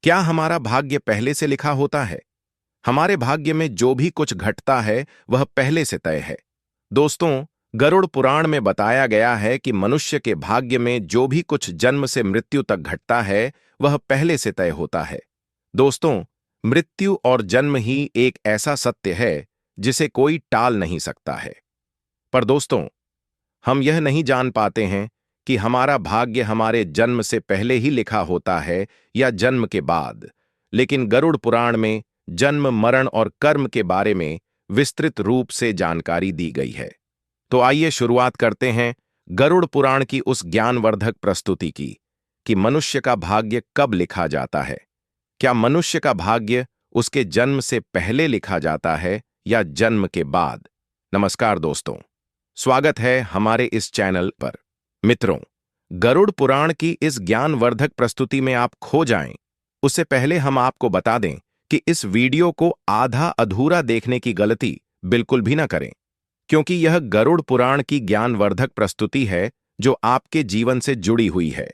क्या हमारा भाग्य पहले से लिखा होता है? हमारे भाग्य में जो भी कुछ घटता है वह पहले से तय है। दोस्तों, गरुड़ पुराण में बताया गया है कि मनुष्य के भाग्य में जो भी कुछ जन्म से मृत्यु तक घटता है वह पहले से तय होता है। दोस्तों, मृत्यु और जन्म ही एक ऐसा सत्य है जिसे कोई टाल नहीं सकता है। पर दोस्तों, हम यह नहीं जान पाते हैं कि हमारा भाग्य हमारे जन्म से पहले ही लिखा होता है या जन्म के बाद। लेकिन गरुड़ पुराण में जन्म, मरण और कर्म के बारे में विस्तृत रूप से जानकारी दी गई है। तो आइए शुरुआत करते हैं गरुड़ पुराण की उस ज्ञानवर्धक प्रस्तुति की कि मनुष्य का भाग्य कब लिखा जाता है। क्या मनुष्य का भाग्य उसके जन्म से पहले लिखा जाता है या जन्म के बाद? नमस्कार दोस्तों, स्वागत है हमारे इस चैनल पर। मित्रों, गरुड़ पुराण की इस ज्ञानवर्धक प्रस्तुति में आप खो जाएं, उससे पहले हम आपको बता दें कि इस वीडियो को आधा अधूरा देखने की गलती बिल्कुल भी न करें, क्योंकि यह गरुड़ पुराण की ज्ञानवर्धक प्रस्तुति है जो आपके जीवन से जुड़ी हुई है।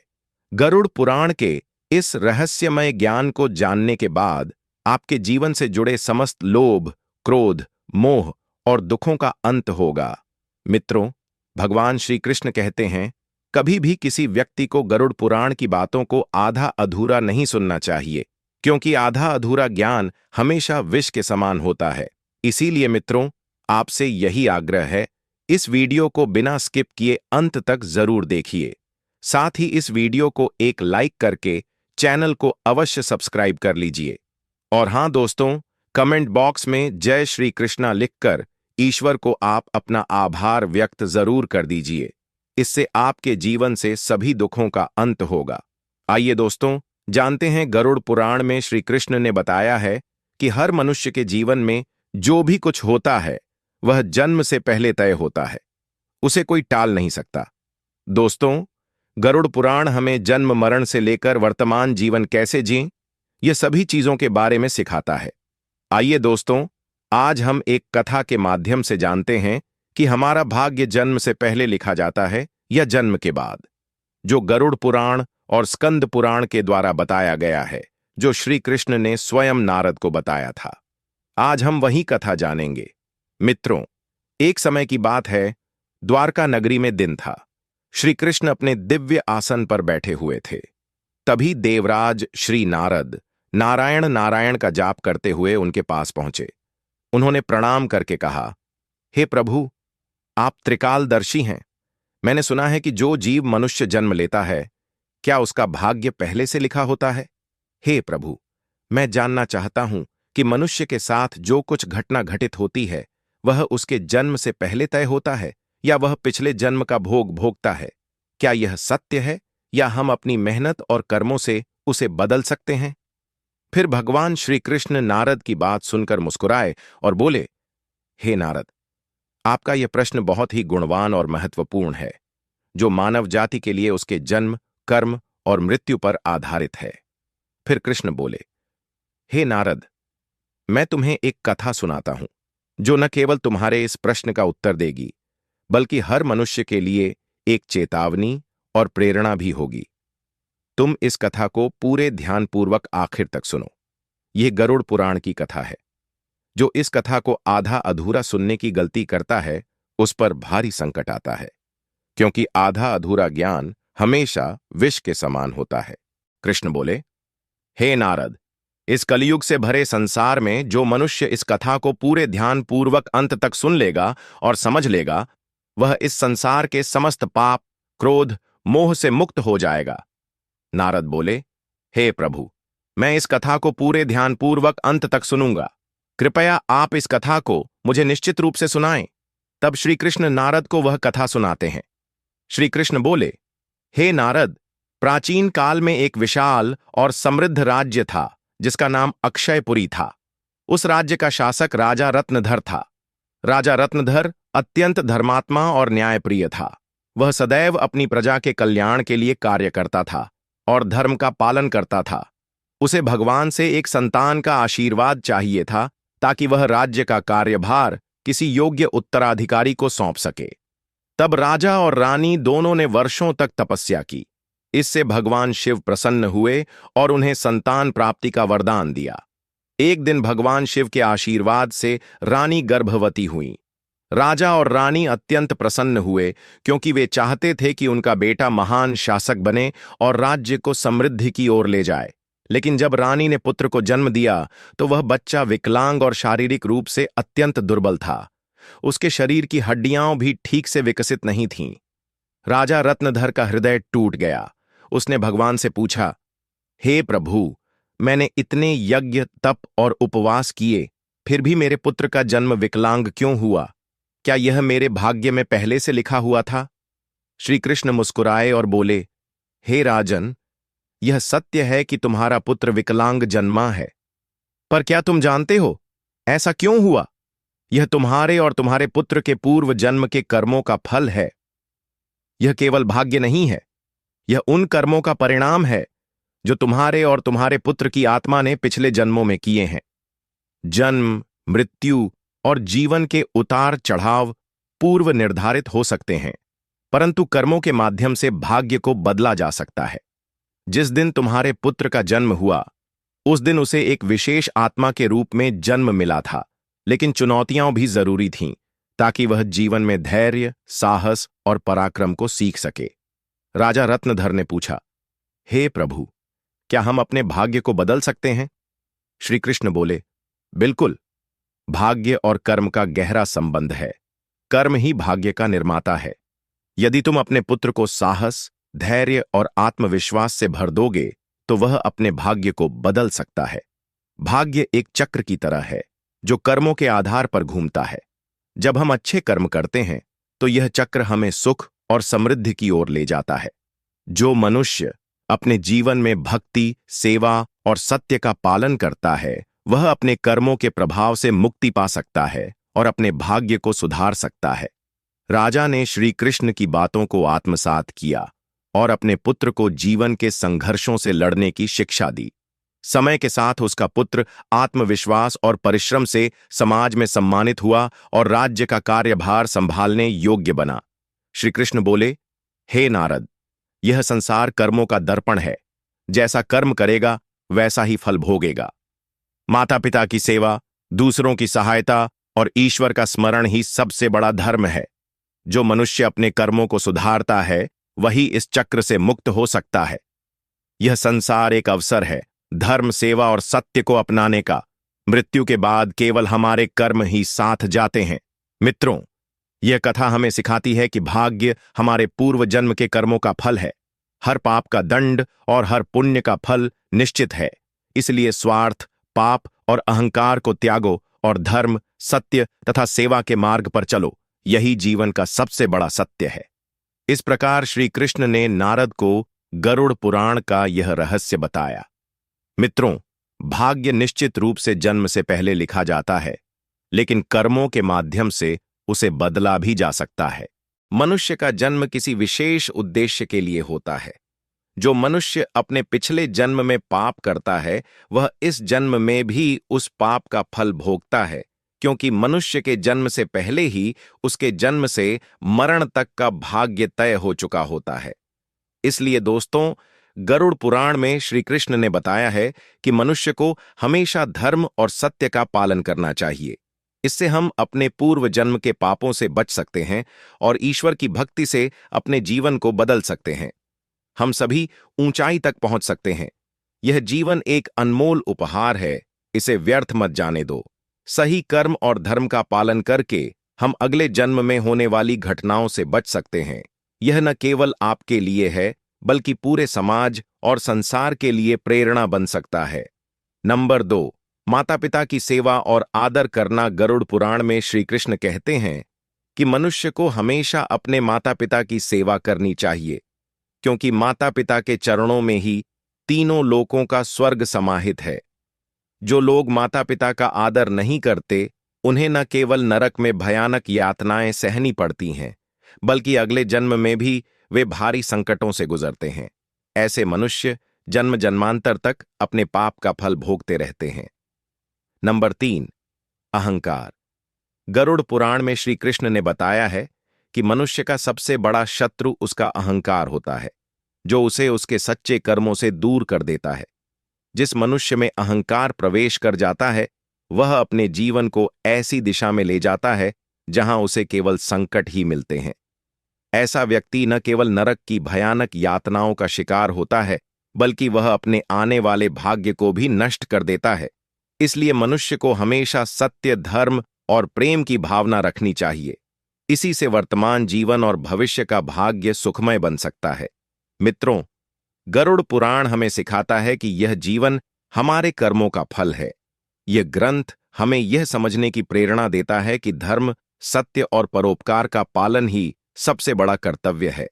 गरुड़ पुराण के इस रहस्यमय ज्ञान को जानने के बाद आपके जीवन से जुड़े समस्त लोभ, क्रोध, मोह और दुखों का अंत होगा। मित्रों, भगवान श्री कृष्ण कहते हैं, कभी भी किसी व्यक्ति को गरुड़ पुराण की बातों को आधा अधूरा नहीं सुनना चाहिए, क्योंकि आधा अधूरा ज्ञान हमेशा विष के समान होता है। इसीलिए मित्रों, आपसे यही आग्रह है, इस वीडियो को बिना स्किप किए अंत तक जरूर देखिए। साथ ही इस वीडियो को एक लाइक करके चैनल को अवश्य सब्सक्राइब कर लीजिए। और हां दोस्तों, कमेंट बॉक्स में जय श्री कृष्णा लिखकर ईश्वर को आप अपना आभार व्यक्त जरूर कर दीजिए। इससे आपके जीवन से सभी दुखों का अंत होगा। आइए दोस्तों, जानते हैं गरुड़ पुराण में श्री कृष्ण ने बताया है कि हर मनुष्य के जीवन में जो भी कुछ होता है वह जन्म से पहले तय होता है, उसे कोई टाल नहीं सकता। दोस्तों, गरुड़ पुराण हमें जन्म, मरण से लेकर वर्तमान जीवन कैसे जिएं, ये सभी चीजों के बारे में सिखाता है। आइए दोस्तों, आज हम एक कथा के माध्यम से जानते हैं कि हमारा भाग्य जन्म से पहले लिखा जाता है या जन्म के बाद, जो गरुड़ पुराण और स्कंद पुराण के द्वारा बताया गया है, जो श्री कृष्ण ने स्वयं नारद को बताया था। आज हम वही कथा जानेंगे। मित्रों, एक समय की बात है, द्वारका नगरी में दिन था। श्री कृष्ण अपने दिव्य आसन पर बैठे हुए थे। तभी देवराज श्री नारद नारायण नारायण का जाप करते हुए उनके पास पहुंचे। उन्होंने प्रणाम करके कहा, हे प्रभु, आप त्रिकालदर्शी हैं। मैंने सुना है कि जो जीव मनुष्य जन्म लेता है, क्या उसका भाग्य पहले से लिखा होता है? हे प्रभु, मैं जानना चाहता हूं कि मनुष्य के साथ जो कुछ घटना घटित होती है वह उसके जन्म से पहले तय होता है या वह पिछले जन्म का भोग भोगता है? क्या यह सत्य है या हम अपनी मेहनत और कर्मों से उसे बदल सकते हैं? फिर भगवान श्री कृष्ण नारद की बात सुनकर मुस्कुराए और बोले, हे नारद, आपका यह प्रश्न बहुत ही गुणवान और महत्वपूर्ण है, जो मानव जाति के लिए उसके जन्म, कर्म और मृत्यु पर आधारित है। फिर कृष्ण बोले, हे नारद, मैं तुम्हें एक कथा सुनाता हूं, जो न केवल तुम्हारे इस प्रश्न का उत्तर देगी, बल्कि हर मनुष्य के लिए एक चेतावनी और प्रेरणा भी होगी। तुम इस कथा को पूरे ध्यानपूर्वक आखिर तक सुनो। यह गरुड़ पुराण की कथा है। जो इस कथा को आधा अधूरा सुनने की गलती करता है, उस पर भारी संकट आता है, क्योंकि आधा अधूरा ज्ञान हमेशा विष के समान होता है। कृष्ण बोले, हे नारद, इस कलयुग से भरे संसार में जो मनुष्य इस कथा को पूरे ध्यानपूर्वक अंत तक सुन लेगा और समझ लेगा, वह इस संसार के समस्त पाप, क्रोध, मोह से मुक्त हो जाएगा। नारद बोले, हे प्रभु, मैं इस कथा को पूरे ध्यानपूर्वक अंत तक सुनूंगा। कृपया आप इस कथा को मुझे निश्चित रूप से सुनाएं। तब श्री कृष्ण नारद को वह कथा सुनाते हैं। श्री कृष्ण बोले, हे नारद, प्राचीन काल में एक विशाल और समृद्ध राज्य था जिसका नाम अक्षयपुरी था। उस राज्य का शासक राजा रत्नधर था। राजा रत्नधर अत्यंत धर्मात्मा और न्यायप्रिय था। वह सदैव अपनी प्रजा के कल्याण के लिए कार्य करता था और धर्म का पालन करता था। उसे भगवान से एक संतान का आशीर्वाद चाहिए था, ताकि वह राज्य का कार्यभार किसी योग्य उत्तराधिकारी को सौंप सके। तब राजा और रानी दोनों ने वर्षों तक तपस्या की। इससे भगवान शिव प्रसन्न हुए और उन्हें संतान प्राप्ति का वरदान दिया। एक दिन भगवान शिव के आशीर्वाद से रानी गर्भवती हुई। राजा और रानी अत्यंत प्रसन्न हुए क्योंकि वे चाहते थे कि उनका बेटा महान शासक बने और राज्य को समृद्धि की ओर ले जाए। लेकिन जब रानी ने पुत्र को जन्म दिया तो वह बच्चा विकलांग और शारीरिक रूप से अत्यंत दुर्बल था। उसके शरीर की हड्डियां भी ठीक से विकसित नहीं थीं। राजा रत्नधर का हृदय टूट गया। उसने भगवान से पूछा, हे प्रभु, मैंने इतने यज्ञ, तप और उपवास किए, फिर भी मेरे पुत्र का जन्म विकलांग क्यों हुआ? क्या यह मेरे भाग्य में पहले से लिखा हुआ था? श्री कृष्ण मुस्कुराए और बोले, हे राजन, यह सत्य है कि तुम्हारा पुत्र विकलांग जन्मा है, पर क्या तुम जानते हो ऐसा क्यों हुआ? यह तुम्हारे और तुम्हारे पुत्र के पूर्व जन्म के कर्मों का फल है। यह केवल भाग्य नहीं है, यह उन कर्मों का परिणाम है जो तुम्हारे और तुम्हारे पुत्र की आत्मा ने पिछले जन्मों में किए हैं। जन्म, मृत्यु और जीवन के उतार चढ़ाव पूर्व निर्धारित हो सकते हैं, परंतु कर्मों के माध्यम से भाग्य को बदला जा सकता है। जिस दिन तुम्हारे पुत्र का जन्म हुआ, उस दिन उसे एक विशेष आत्मा के रूप में जन्म मिला था, लेकिन चुनौतियां भी जरूरी थीं ताकि वह जीवन में धैर्य, साहस और पराक्रम को सीख सके। राजा रत्नधर ने पूछा, हे प्रभु, क्या हम अपने भाग्य को बदल सकते हैं? श्री कृष्ण बोले, बिल्कुल। भाग्य और कर्म का गहरा संबंध है। कर्म ही भाग्य का निर्माता है। यदि तुम अपने पुत्र को साहस, धैर्य और आत्मविश्वास से भर दोगे तो वह अपने भाग्य को बदल सकता है। भाग्य एक चक्र की तरह है जो कर्मों के आधार पर घूमता है। जब हम अच्छे कर्म करते हैं तो यह चक्र हमें सुख और समृद्धि की ओर ले जाता है। जो मनुष्य अपने जीवन में भक्ति, सेवा और सत्य का पालन करता है, वह अपने कर्मों के प्रभाव से मुक्ति पा सकता है और अपने भाग्य को सुधार सकता है। राजा ने श्री कृष्ण की बातों को आत्मसात किया और अपने पुत्र को जीवन के संघर्षों से लड़ने की शिक्षा दी। समय के साथ उसका पुत्र आत्मविश्वास और परिश्रम से समाज में सम्मानित हुआ और राज्य का कार्यभार संभालने योग्य बना। श्री कृष्ण बोले, हे नारद, यह संसार कर्मों का दर्पण है। जैसा कर्म करेगा वैसा ही फल भोगेगा। माता पिता की सेवा, दूसरों की सहायता और ईश्वर का स्मरण ही सबसे बड़ा धर्म है। जो मनुष्य अपने कर्मों को सुधारता है वही इस चक्र से मुक्त हो सकता है। यह संसार एक अवसर है धर्म, सेवा और सत्य को अपनाने का। मृत्यु के बाद केवल हमारे कर्म ही साथ जाते हैं। मित्रों, यह कथा हमें सिखाती है कि भाग्य हमारे पूर्व जन्म के कर्मों का फल है। हर पाप का दंड और हर पुण्य का फल निश्चित है। इसलिए स्वार्थ, पाप और अहंकार को त्यागो और धर्म, सत्य तथा सेवा के मार्ग पर चलो। यही जीवन का सबसे बड़ा सत्य है। इस प्रकार श्री कृष्ण ने नारद को गरुड़ पुराण का यह रहस्य बताया। मित्रों, भाग्य निश्चित रूप से जन्म से पहले लिखा जाता है, लेकिन कर्मों के माध्यम से उसे बदला भी जा सकता है। मनुष्य का जन्म किसी विशेष उद्देश्य के लिए होता है। जो मनुष्य अपने पिछले जन्म में पाप करता है, वह इस जन्म में भी उस पाप का फल भोगता है, क्योंकि मनुष्य के जन्म से पहले ही उसके जन्म से मरण तक का भाग्य तय हो चुका होता है। इसलिए दोस्तों, गरुड़ पुराण में श्री कृष्ण ने बताया है कि मनुष्य को हमेशा धर्म और सत्य का पालन करना चाहिए। इससे हम अपने पूर्व जन्म के पापों से बच सकते हैं और ईश्वर की भक्ति से अपने जीवन को बदल सकते हैं। हम सभी ऊंचाई तक पहुंच सकते हैं। यह जीवन एक अनमोल उपहार है, इसे व्यर्थ मत जाने दो। सही कर्म और धर्म का पालन करके हम अगले जन्म में होने वाली घटनाओं से बच सकते हैं। यह न केवल आपके लिए है, बल्कि पूरे समाज और संसार के लिए प्रेरणा बन सकता है। नंबर 2, माता पिता की सेवा और आदर करना। गरुड़ पुराण में श्री कृष्ण कहते हैं कि मनुष्य को हमेशा अपने माता पिता की सेवा करनी चाहिए, क्योंकि माता पिता के चरणों में ही तीनों लोकों का स्वर्ग समाहित है। जो लोग माता पिता का आदर नहीं करते, उन्हें न केवल नरक में भयानक यातनाएं सहनी पड़ती हैं, बल्कि अगले जन्म में भी वे भारी संकटों से गुजरते हैं। ऐसे मनुष्य जन्म जन्मांतर तक अपने पाप का फल भोगते रहते हैं। नंबर 3, अहंकार। गरुड़ पुराण में श्री कृष्ण ने बताया है कि मनुष्य का सबसे बड़ा शत्रु उसका अहंकार होता है। जो उसे उसके सच्चे कर्मों से दूर कर देता है। जिस मनुष्य में अहंकार प्रवेश कर जाता है, वह अपने जीवन को ऐसी दिशा में ले जाता है जहां उसे केवल संकट ही मिलते हैं। ऐसा व्यक्ति न केवल नरक की भयानक यातनाओं का शिकार होता है, बल्कि वह अपने आने वाले भाग्य को भी नष्ट कर देता है। इसलिए मनुष्य को हमेशा सत्य, धर्म और प्रेम की भावना रखनी चाहिए। इसी से वर्तमान जीवन और भविष्य का भाग्य सुखमय बन सकता है। मित्रों, गरुड़ पुराण हमें सिखाता है कि यह जीवन हमारे कर्मों का फल है। यह ग्रंथ हमें यह समझने की प्रेरणा देता है कि धर्म, सत्य और परोपकार का पालन ही सबसे बड़ा कर्तव्य है।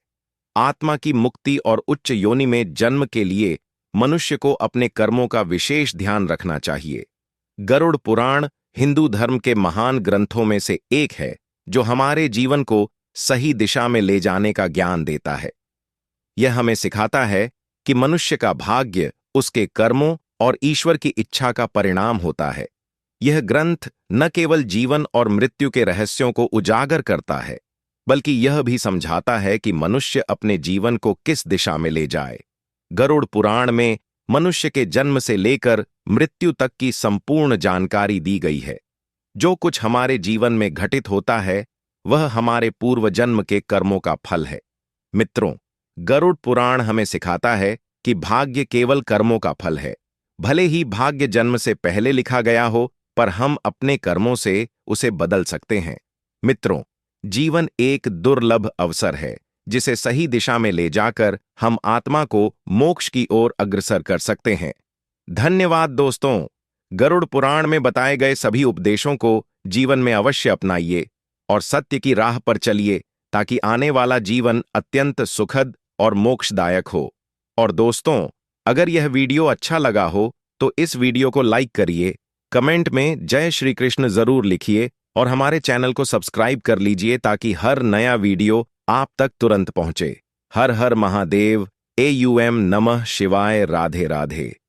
आत्मा की मुक्ति और उच्च योनि में जन्म के लिए मनुष्य को अपने कर्मों का विशेष ध्यान रखना चाहिए। गरुड़ पुराण हिंदू धर्म के महान ग्रंथों में से एक है, जो हमारे जीवन को सही दिशा में ले जाने का ज्ञान देता है। यह हमें सिखाता है कि मनुष्य का भाग्य उसके कर्मों और ईश्वर की इच्छा का परिणाम होता है। यह ग्रंथ न केवल जीवन और मृत्यु के रहस्यों को उजागर करता है, बल्कि यह भी समझाता है कि मनुष्य अपने जीवन को किस दिशा में ले जाए। गरुड़ पुराण में मनुष्य के जन्म से लेकर मृत्यु तक की संपूर्ण जानकारी दी गई है। जो कुछ हमारे जीवन में घटित होता है, वह हमारे पूर्व जन्म के कर्मों का फल है। मित्रों, गरुड़ पुराण हमें सिखाता है कि भाग्य केवल कर्मों का फल है। भले ही भाग्य जन्म से पहले लिखा गया हो, पर हम अपने कर्मों से उसे बदल सकते हैं। मित्रों, जीवन एक दुर्लभ अवसर है, जिसे सही दिशा में ले जाकर हम आत्मा को मोक्ष की ओर अग्रसर कर सकते हैं। धन्यवाद दोस्तों। गरुड़ पुराण में बताए गए सभी उपदेशों को जीवन में अवश्य अपनाइए और सत्य की राह पर चलिए, ताकि आने वाला जीवन अत्यंत सुखद और मोक्षदायक हो। और दोस्तों, अगर यह वीडियो अच्छा लगा हो तो इस वीडियो को लाइक करिए, कमेंट में जय श्री कृष्ण जरूर लिखिए और हमारे चैनल को सब्सक्राइब कर लीजिए, ताकि हर नया वीडियो आप तक तुरंत पहुंचे। हर हर महादेव। AUM नमः शिवाय। राधे राधे।